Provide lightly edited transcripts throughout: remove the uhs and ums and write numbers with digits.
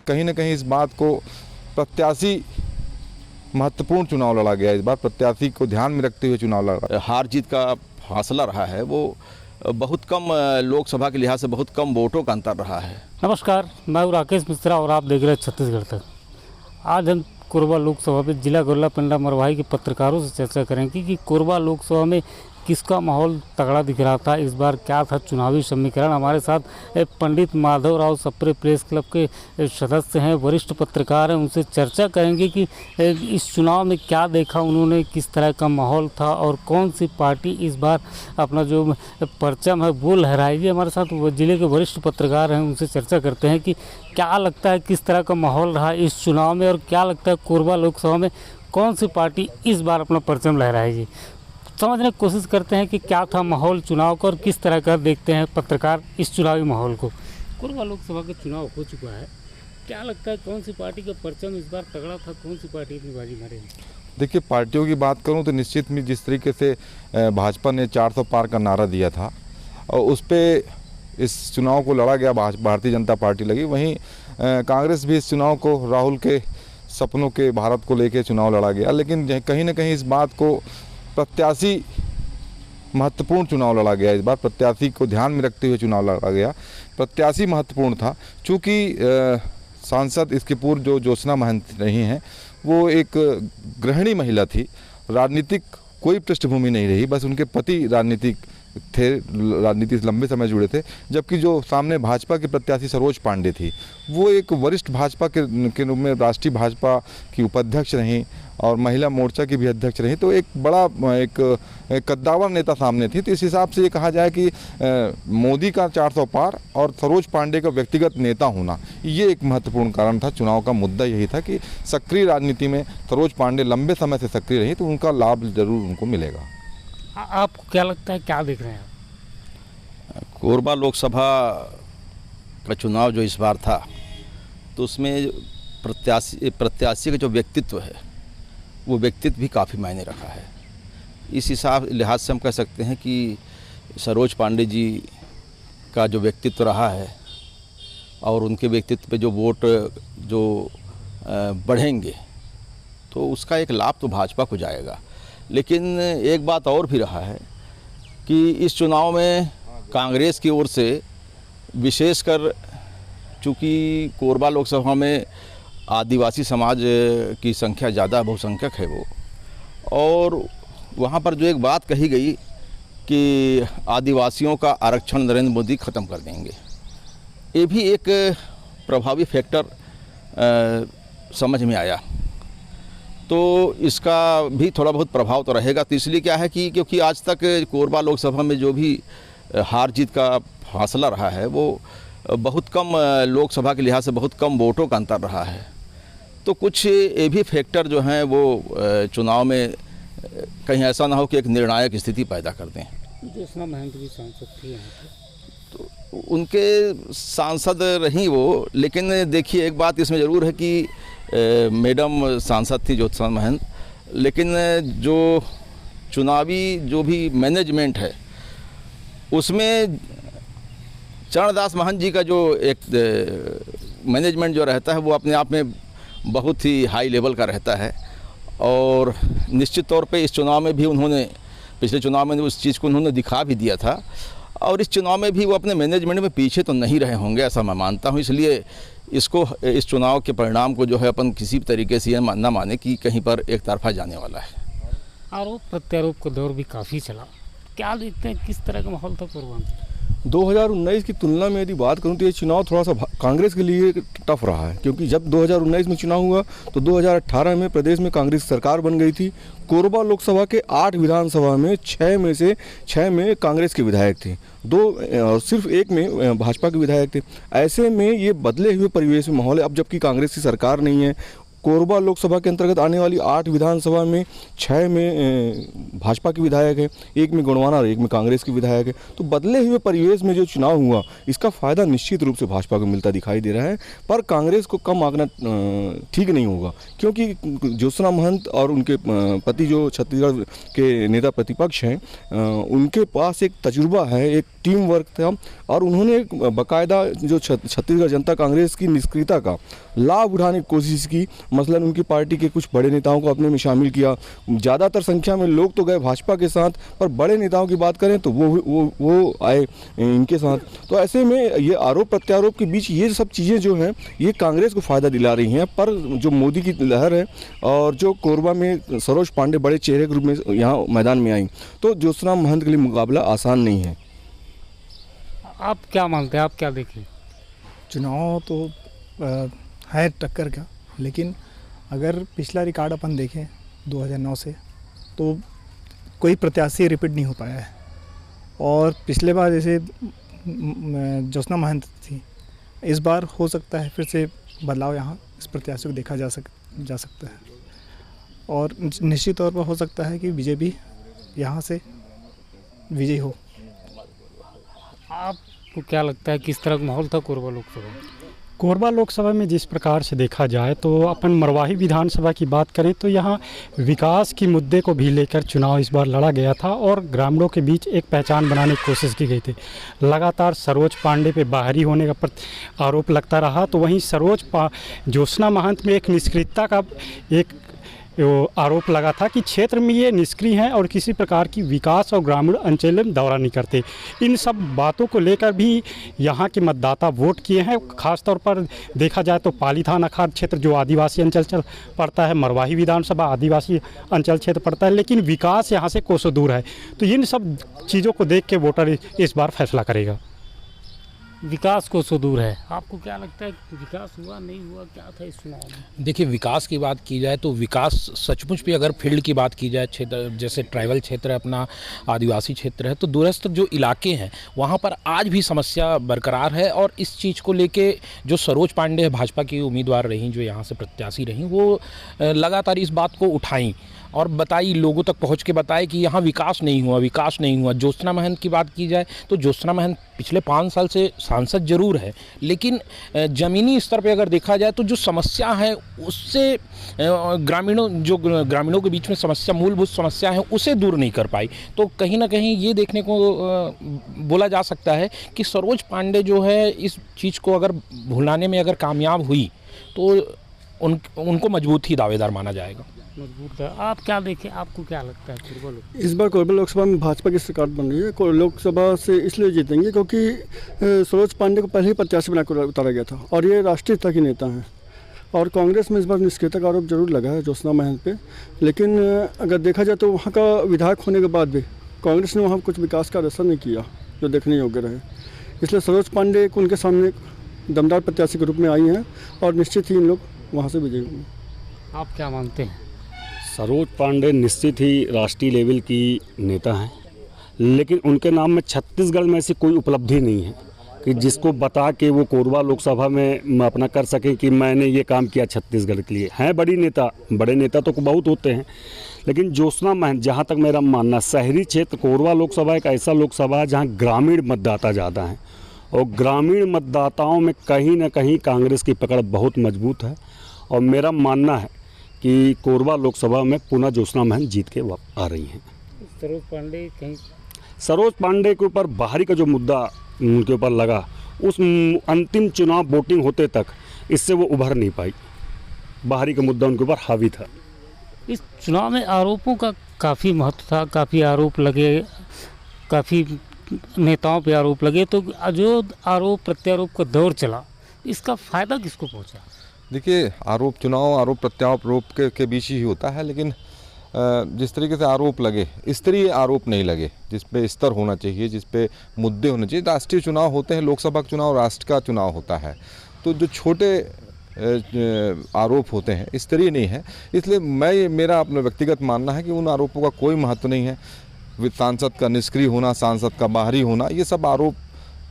कहीं ना कहीं इस बात को प्रत्याशी महत्वपूर्ण चुनाव लड़ा गया। इस बार प्रत्याशी को ध्यान में रखते हुए चुनाव लड़ा। हार जीत का फासला रहा है वो बहुत कम, लोकसभा के लिहाज से बहुत कम वोटों का अंतर रहा है। नमस्कार, मैं हूं राकेश मिश्रा और आप देख रहे हैं छत्तीसगढ़ तक। आज हम कोरबा लोकसभा में जिला गोल्ला पिंडा मरवाही के पत्रकारों से चर्चा करेंगे कि कोरबा लोकसभा में किसका माहौल तगड़ा दिख रहा था, इस बार क्या था चुनावी समीकरण। हमारे साथ पंडित माधव राव सप्रे प्रेस क्लब के सदस्य हैं, वरिष्ठ पत्रकार हैं, उनसे चर्चा करेंगे कि इस चुनाव में क्या देखा उन्होंने, किस तरह का माहौल था और कौन सी पार्टी इस बार अपना जो परचम है वो लहराएगी। हमारे साथ जिले के वरिष्ठ पत्रकार हैं, उनसे चर्चा करते हैं कि क्या लगता है किस तरह का माहौल रहा इस चुनाव में और क्या लगता है कोरबा लोकसभा में कौन सी पार्टी इस बार अपना परचम लहराएगी। समझने की कोशिश करते हैं कि क्या था माहौल चुनाव का और किस तरह का देखते हैं पत्रकार इस चुनावी माहौल को। कोरबा लोकसभा का चुनाव हो चुका है, क्या लगता है कौन सी पार्टी का परचम इस बार तगड़ा था, कौन सी पार्टी अपनी बाजी मारेगी? देखिए, पार्टियों की बात करूं तो निश्चित में जिस तरीके से भाजपा ने 400 पार का नारा दिया था और उस पर इस चुनाव को लड़ा गया, भारतीय जनता पार्टी लगी। वहीं कांग्रेस भी इस चुनाव को राहुल के सपनों के भारत को लेकर चुनाव लड़ा गया। लेकिन कहीं ना कहीं इस बात को प्रत्याशी महत्वपूर्ण चुनाव लड़ा गया। इस बार प्रत्याशी को ध्यान में रखते हुए चुनाव लड़ा गया। प्रत्याशी महत्वपूर्ण था चूँकि सांसद इसके पूर्व जो ज्योत्सना महंत रही हैं वो एक गृहिणी महिला थी, राजनीतिक कोई पृष्ठभूमि नहीं रही, बस उनके पति राजनीतिक थे, राजनीति से लंबे समय जुड़े थे। जबकि जो सामने भाजपा की प्रत्याशी सरोज पांडे थी वो एक वरिष्ठ भाजपा के रूप में राष्ट्रीय भाजपा की उपाध्यक्ष रहीं और महिला मोर्चा की भी अध्यक्ष रही। तो एक बड़ा एक कद्दावर नेता सामने थी। तो इस हिसाब से ये कहा जाए कि मोदी का 400 पार और सरोज पांडे का व्यक्तिगत नेता होना ये एक महत्वपूर्ण कारण था। चुनाव का मुद्दा यही था कि सक्रिय राजनीति में सरोज पांडे लंबे समय से सक्रिय रही तो उनका लाभ जरूर उनको मिलेगा। आपको क्या लगता है, क्या देख रहे हैं आप? कोरबा लोकसभा का चुनाव जो इस बार था तो उसमें प्रत्याशी का जो व्यक्तित्व है वो व्यक्तित्व भी काफ़ी मायने रखा है। इस लिहाज से हम कह सकते हैं कि सरोज पांडे जी का जो व्यक्तित्व रहा है और उनके व्यक्तित्व पे जो वोट जो बढ़ेंगे तो उसका एक लाभ तो भाजपा को जाएगा। लेकिन एक बात और भी रहा है कि इस चुनाव में कांग्रेस की ओर से विशेषकर चूँकि कोरबा लोकसभा में आदिवासी समाज की संख्या ज़्यादा बहुसंख्यक है वो, और वहाँ पर जो एक बात कही गई कि आदिवासियों का आरक्षण नरेंद्र मोदी ख़त्म कर देंगे, ये भी एक प्रभावी फैक्टर समझ में आया। तो इसका भी थोड़ा बहुत प्रभाव तो रहेगा। तो इसलिए क्या है कि क्योंकि आज तक कोरबा लोकसभा में जो भी हार जीत का फासला रहा है वो बहुत कम, लोकसभा के लिहाज से बहुत कम वोटों का अंतर रहा है। तो कुछ ये भी फैक्टर जो हैं वो चुनाव में कहीं ऐसा ना हो कि एक निर्णायक स्थिति पैदा कर दें। ज्योत्सना महंत भी सांसद थी यहाँ पे, तो उनके सांसद रहीं वो, लेकिन देखिए एक बात इसमें ज़रूर है कि मैडम सांसद थी ज्योत्सना महंत, लेकिन जो चुनावी जो भी मैनेजमेंट है उसमें चरणदास महंत जी का जो एक मैनेजमेंट जो रहता है वो अपने आप में बहुत ही हाई लेवल का रहता है। और निश्चित तौर पे इस चुनाव में भी उन्होंने, पिछले चुनाव में उस चीज़ को उन्होंने दिखा भी दिया था और इस चुनाव में भी वो अपने मैनेजमेंट में पीछे तो नहीं रहे होंगे, ऐसा मैं मानता हूँ। इसलिए इस चुनाव के परिणाम को जो है अपन किसी भी तरीके से यह ना माने कि कहीं पर एक तरफा जाने वाला है। आरोप प्रत्यारोप का दौर भी काफ़ी चला, क्या देखते हैं किस तरह का माहौल था कोरबा में? 2019 की तुलना में यदि बात करूं तो ये चुनाव थोड़ा सा कांग्रेस के लिए टफ रहा है, क्योंकि जब 2019 में चुनाव हुआ तो 2018 में प्रदेश में कांग्रेस सरकार बन गई थी। कोरबा लोकसभा के 8 विधानसभा में 6 में कांग्रेस के विधायक थे, 2 सिर्फ 1 में भाजपा के विधायक थे। ऐसे में ये बदले हुए परिवेश में माहौल है। अब जबकि कांग्रेस की सरकार नहीं है, कोरबा लोकसभा के अंतर्गत आने वाली 8 विधानसभा में 6 में भाजपा के विधायक है, 1 में गोंडवाना और 1 में कांग्रेस के विधायक है। तो बदले हुए परिवेश में जो चुनाव हुआ, इसका फ़ायदा निश्चित रूप से भाजपा को मिलता दिखाई दे रहा है। पर कांग्रेस को कम आंकना ठीक नहीं होगा, क्योंकि ज्योत्सना महंत और उनके पति जो छत्तीसगढ़ के नेता प्रतिपक्ष हैं, उनके पास एक तजुर्बा है, एक टीम वर्क था, और उन्होंने एक बाकायदा जो छत्तीसगढ़ जनता कांग्रेस की निष्क्रियता का लाभ उठाने की कोशिश की। मसलन उनकी पार्टी के कुछ बड़े नेताओं को अपने में शामिल किया। ज़्यादातर संख्या में लोग तो गए भाजपा के साथ, पर बड़े नेताओं की बात करें तो वो आए इनके साथ। तो ऐसे में ये आरोप प्रत्यारोप के बीच ये सब चीज़ें जो हैं, ये कांग्रेस को फ़ायदा दिला रही हैं। पर जो मोदी की लहर है और जो कोरबा में सरोज पांडे बड़े चेहरे के रूप में यहाँ मैदान में आई, तो ज्योत्सना महंत के लिए मुकाबला आसान नहीं है। आप क्या मानते हैं, आप क्या देखें? चुनाव तो है टक्कर का, लेकिन अगर पिछला रिकॉर्ड अपन देखें 2009 से, तो कोई प्रत्याशी रिपीट नहीं हो पाया है। और पिछले बार जैसे ज्योत्सना महंत थी, इस बार हो सकता है फिर से बदलाव यहाँ इस प्रत्याशी को देखा जा सकता है। और निश्चित तौर पर हो सकता है कि बीजेपी यहाँ से विजयी हो। आपको क्या लगता है किस तरह का माहौल था कोरबा लोकसभा? कोरबा लोकसभा में जिस प्रकार से देखा जाए तो अपन मरवाही विधानसभा की बात करें तो यहाँ विकास की मुद्दे को भी लेकर चुनाव इस बार लड़ा गया था और ग्रामीणों के बीच एक पहचान बनाने की कोशिश की गई थी। लगातार सरोज पांडे पे बाहरी होने का आरोप लगता रहा, तो वहीं ज्योत्सना महंत में एक निष्क्रियता का एक आरोप लगा था कि क्षेत्र में ये निष्क्रिय हैं और किसी प्रकार की विकास और ग्रामीण अंचल में दौरा नहीं करते। इन सब बातों को लेकर भी यहाँ के मतदाता वोट किए हैं। खासतौर पर देखा जाए तो पालीथान अखाड़ क्षेत्र जो आदिवासी अंचल पड़ता है, मरवाही विधानसभा आदिवासी अंचल क्षेत्र पड़ता है, लेकिन विकास यहाँ से कोसों दूर है। तो इन सब चीज़ों को देख के वोटर इस बार फैसला करेगा। विकास को सो दूर है, आपको क्या लगता है विकास हुआ नहीं हुआ, क्या था इस चुनाव में? देखिए, विकास की बात की जाए तो विकास सचमुच भी अगर फील्ड की बात की जाए, क्षेत्र जैसे ट्राइबल क्षेत्र है, अपना आदिवासी क्षेत्र है, तो दूरस्थ जो इलाके हैं वहाँ पर आज भी समस्या बरकरार है। और इस चीज़ को लेके जो सरोज पांडे भाजपा की उम्मीदवार रहीं, जो यहाँ से प्रत्याशी रहीं, वो लगातार इस बात को उठाई और बताई, लोगों तक पहुंच के बताए कि यहाँ विकास नहीं हुआ। ज्योत्सना महंत की बात की जाए तो ज्योत्सना महंत पिछले 5 साल से सांसद जरूर है, लेकिन ज़मीनी स्तर पे अगर देखा जाए तो जो समस्या है उससे ग्रामीणों के बीच में समस्या, मूलभूत समस्या है, उसे दूर नहीं कर पाई। तो कहीं ना कहीं ये देखने को बोला जा सकता है कि सरोज पांडे जो है इस चीज़ को अगर भुलाने में अगर कामयाब हुई तो उनको मजबूत ही दावेदार माना जाएगा। मजबूत है। आप क्या देखें, आपको क्या लगता है कोरबा लोकसभा? इस बार कोरबा लोकसभा में भाजपा की सरकार बन रही है। लोकसभा से इसलिए जीतेंगे क्योंकि सरोज पांडे को पहले ही प्रत्याशी बनाकर उतारा गया था और ये राष्ट्रीय स्तर के नेता हैं। और कांग्रेस में इस बार निष्क्रियता का आरोप जरूर लगा है ज्योत्सना महंत पे, लेकिन अगर देखा जाए तो वहाँ का विधायक होने के बाद भी कांग्रेस ने वहाँ कुछ विकास का असर नहीं किया जो देखने योग्य रहे। इसलिए सरोज पांडे को उनके सामने दमदार प्रत्याशी के रूप में आई हैं और निश्चित ही इन लोग वहाँ से विजयी होंगे। आप क्या मानते हैं? सरोज पांडे निश्चित ही राष्ट्रीय लेवल की नेता हैं, लेकिन उनके नाम में छत्तीसगढ़ में ऐसी कोई उपलब्धि नहीं है कि जिसको बता के वो कोरबा लोकसभा में अपना कर सकें कि मैंने ये काम किया छत्तीसगढ़ के लिए। हैं बड़े नेता तो बहुत होते हैं, लेकिन ज्योत्सना महंत, जहाँ तक मेरा मानना, शहरी क्षेत्र कोरबा लोकसभा एक ऐसा लोकसभा है जहाँ ग्रामीण मतदाता ज़्यादा हैं और ग्रामीण मतदाताओं में कहीं ना कहीं कांग्रेस की पकड़ बहुत मजबूत है। और मेरा मानना है कि कोरबा लोकसभा में पुनः ज्योत्सना महंत जीत के आ रही हैं। सरोज पांडे के ऊपर बाहरी का जो मुद्दा उनके ऊपर लगा, उस अंतिम चुनाव वोटिंग होते तक इससे वो उभर नहीं पाई। बाहरी का मुद्दा उनके ऊपर हावी था। इस चुनाव में आरोपों का काफ़ी महत्व था, काफ़ी आरोप लगे, काफ़ी नेताओं पे आरोप लगे। तो जो आरोप प्रत्यारोप का दौर चला, इसका फ़ायदा किसको पहुंचा? देखिए, आरोप प्रत्यारोप के बीच ही होता है, लेकिन जिस तरीके से आरोप लगे, स्तरीय आरोप नहीं लगे, जिस पे स्तर होना चाहिए, जिस पे मुद्दे होने चाहिए। राष्ट्रीय चुनाव होते हैं, लोकसभा का चुनाव राष्ट्र का चुनाव होता है, तो जो छोटे आरोप होते हैं स्तरीय नहीं है। इसलिए मेरा अपना व्यक्तिगत मानना है कि उन आरोपों का कोई महत्व नहीं है। सांसद का निष्क्रिय होना, सांसद का बाहरी होना, ये सब आरोप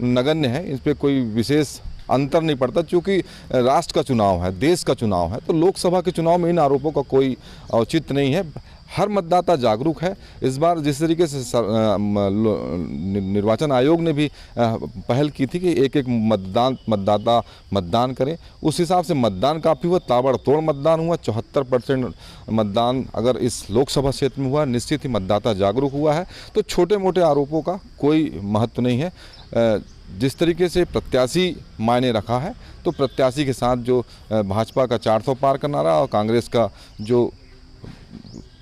नगण्य है, इस पर कोई विशेष अंतर नहीं पड़ता, क्योंकि राष्ट्र का चुनाव है, देश का चुनाव है, तो लोकसभा के चुनाव में इन आरोपों का कोई औचित्य नहीं है। हर मतदाता जागरूक है। इस बार जिस तरीके से निर्वाचन आयोग ने भी पहल की थी कि एक मतदाता मतदान करें, उस हिसाब से मतदान काफ़ी हुआ, ताबड़तोड़ मतदान हुआ। 74% मतदान अगर इस लोकसभा क्षेत्र में हुआ, निश्चित ही मतदाता जागरूक हुआ है। तो छोटे मोटे आरोपों का कोई महत्व नहीं है। जिस तरीके से प्रत्याशी मायने रखा है, तो प्रत्याशी के साथ जो भाजपा का 400 पार का नारा और कांग्रेस का जो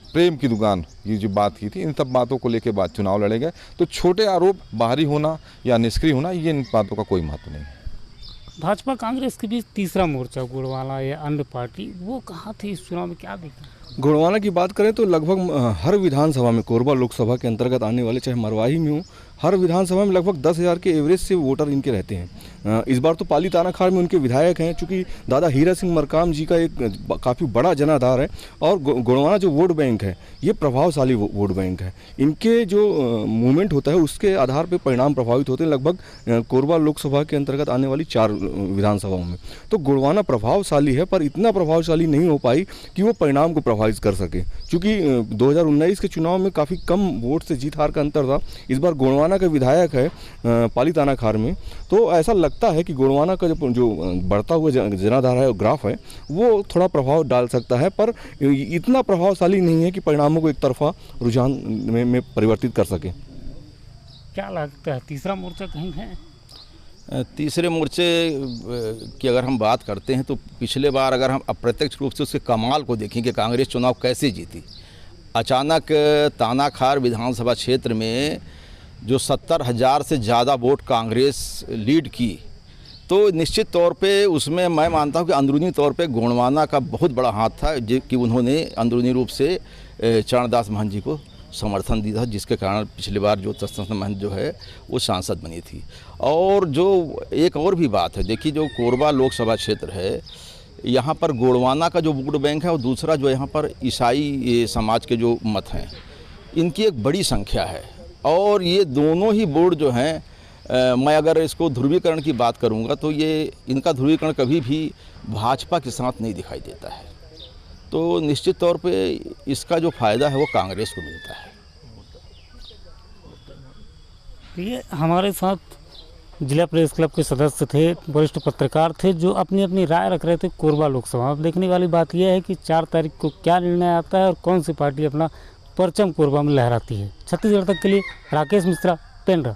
प्रेम की दुकान, ये जो बात की थी, इन सब बातों को लेकर बाद चुनाव लड़े गए। तो छोटे आरोप, बाहरी होना या निष्क्रिय होना, ये इन बातों का कोई महत्व नहीं है। भाजपा कांग्रेस के बीच तीसरा मोर्चा गुड़वाला या अन्य पार्टी, वो कहाँ थी इस चुनाव में, क्या देखा? गुड़वाना की बात करें तो लगभग हर विधानसभा में, कोरबा लोकसभा के अंतर्गत आने वाले, चाहे मरवाही में हो, हर विधानसभा में लगभग 10,000 के एवरेज से वोटर इनके रहते हैं। इस बार तो पाली तानाखार में उनके विधायक हैं, चूँकि दादा हीरा सिंह मरकाम जी का एक काफ़ी बड़ा जनाधार है। और गुड़वाना जो वोट बैंक है, ये प्रभावशाली वोट बैंक है। इनके जो मूवमेंट होता है, उसके आधार पर परिणाम प्रभावित होते हैं लगभग कोरबा लोकसभा के अंतर्गत आने वाली 4 विधानसभाओं में। तो गुड़वाना प्रभावशाली है, पर इतना प्रभावशाली नहीं हो पाई कि वो परिणाम को प्रभावित कर सके, क्योंकि 2019 के चुनाव में काफ़ी कम वोट से जीत हार का अंतर था। इस बार गुड़वाना का विधायक है पाली तानाखार में, तो ऐसा लगता है कि गुड़वाना का जो बढ़ता हुआ जनाधार है, ग्राफ है, वो थोड़ा प्रभाव डाल सकता है, पर इतना प्रभावशाली नहीं है कि परिणामों को एक तरफा रुझान में परिवर्तित कर सके। क्या लगता है तीसरा मोर्चा कहीं है? तीसरे मोर्चे की अगर हम बात करते हैं तो पिछले बार अगर हम अप्रत्यक्ष रूप से उसके कमाल को देखें कि कांग्रेस चुनाव कैसे जीती। अचानक तानाखार विधानसभा क्षेत्र में जो 70,000 से ज़्यादा वोट कांग्रेस लीड की, तो निश्चित तौर पे उसमें मैं मानता हूं कि अंदरूनी तौर पे गुणवाना का बहुत बड़ा हाथ था, कि उन्होंने अंदरूनी रूप से चरणदास महंत जी को समर्थन दिया था, जिसके कारण पिछली बार जो तत्संत महंत जो है वो सांसद बनी थी। और जो एक और भी बात है, देखिए जो कोरबा लोकसभा क्षेत्र है, यहाँ पर गोड़वाना का जो वोट बैंक है और दूसरा जो यहाँ पर ईसाई समाज के जो मत हैं, इनकी एक बड़ी संख्या है। और ये दोनों ही वोट जो हैं, मैं अगर इसको ध्रुवीकरण की बात करूँगा तो ये इनका ध्रुवीकरण कभी भी भाजपा के साथ नहीं दिखाई देता है। तो निश्चित तौर पे इसका जो फ़ायदा है वो कांग्रेस को मिलता है। ये हमारे साथ जिला प्रेस क्लब के सदस्य थे, वरिष्ठ पत्रकार थे, जो अपनी अपनी राय रख रहे थे कोरबा लोकसभा। अब देखने वाली बात यह है कि 4 तारीख को क्या निर्णय आता है और कौन सी पार्टी अपना परचम कोरबा में लहराती है। छत्तीसगढ़ तक के लिए राकेश मिश्रा, पेंड्रा।